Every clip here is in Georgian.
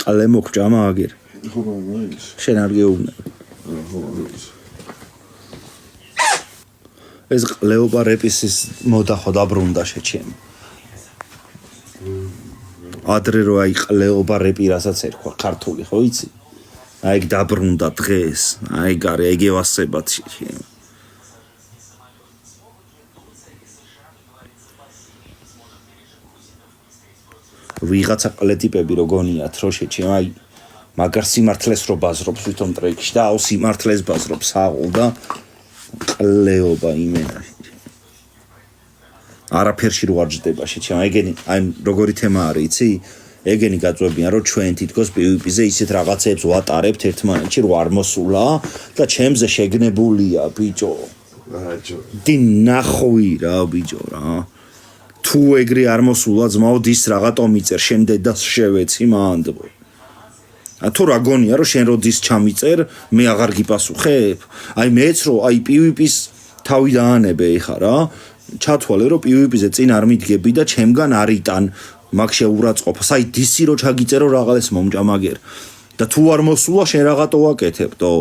ყლე მოგჭა მაგერ. შენ არ გეუბნები. ეს ყლეობა რეპისის მოდა ხო დაბრუნდა შეჩემ. ადრე რო აი ყლეობა რეპი რასაც ერქვა ქართული ხო იცი? აი დაბრუნდა დღეს. აი გარე აი გევასებათ შეჩემ. ვიღაცა ყლეტიპები რო გონიათ რო შეჩემ აი მაგარ სიმართლეს რო ბაზრობს თვითონ ტრეკში და აუ სიმართლეს ბაზრობს აღულ და ყლეობა იმენა არაფერში რო არ ჯდება შეჩემ ეგენი აი როგორი თემა არის იცი ეგენი გაწვევებიან რომ ჩვენ თითქოს PvP-ზე ისეთ რაღაცებს ვატარებთ ერთმანეთში რო არ მოსულა და ჩემზე შეგნებულია ბიჭო დინახვი რა ბიჭო რა თუ ეგრე არ მოსულა ძმაო დის რაღაცო მიწერ შენ დედას შევეცი მანდ თუ რა გონია რომ შენ როდის ჩამიწერ მე აღარ გიპასუხებ აი მეც რომ აი PvP-ს თავი დაანებე ეხა რა ჩათვალე რომ PvP-ზე წინ არ მიდგები და ჩემგან არიტან მაგ შეურაცხყოფას აი დისი რო ჩაგიწერო რაღაც მომჭამაგერ და თუ არ მოსულა შენ რაღაცო ვაკეთებდო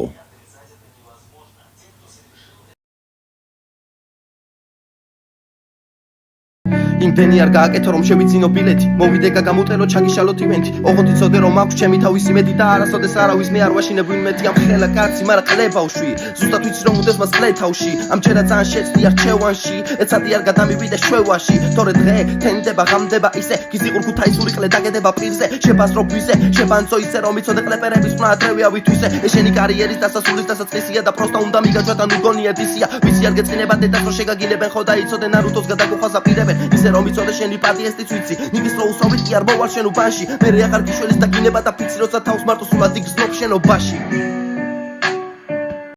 იმდენი არ გააკეთო რომ შევიძინო ბილეთი მოვიდე გამუტელო ჩაგიშალოთ ივენთი ოღონდ იცოდე რომ აქვს ჩემი თავისი მედი და არასოდეს არავის მე არ ვაშინებ ვინმეთი ამ ხელა კაცი მაგრამ ყლებავში ზუსტად ვიცი რომ უდეს მას ყლე თავში ამ ჩერა ძალიან შეცდი არჩევანში ეცადი არ გადამივიდე შვევაში თორე დღე თენდება ღამდება ისე გიზი ყურქუთაისური ყლე დაგედება პირზე შებაზრო გვიზე შებანწო ისე რომ იცოდე ყლეპერების ხმა ადრევია ვითვისე ეშენი კარიერის დასასრულის დასაწყისია და პროსტა უნდა მიგაჩვათ ან უგონია დისია ვიცი არ გეწინება დედას რომ შეგაგინებენ ხო და იცოდე ნარუტოს გადაგუხვას აპირებენ ისე რომ იცოდე შენი პატიესტიც ვიცი ნიგის რო უსავით კი არ მოვალ შენ უბანში მე რეაღარ გიშველის და გინება და ფიცი როცა თავს მარტო სულად იგზნობ შენობაში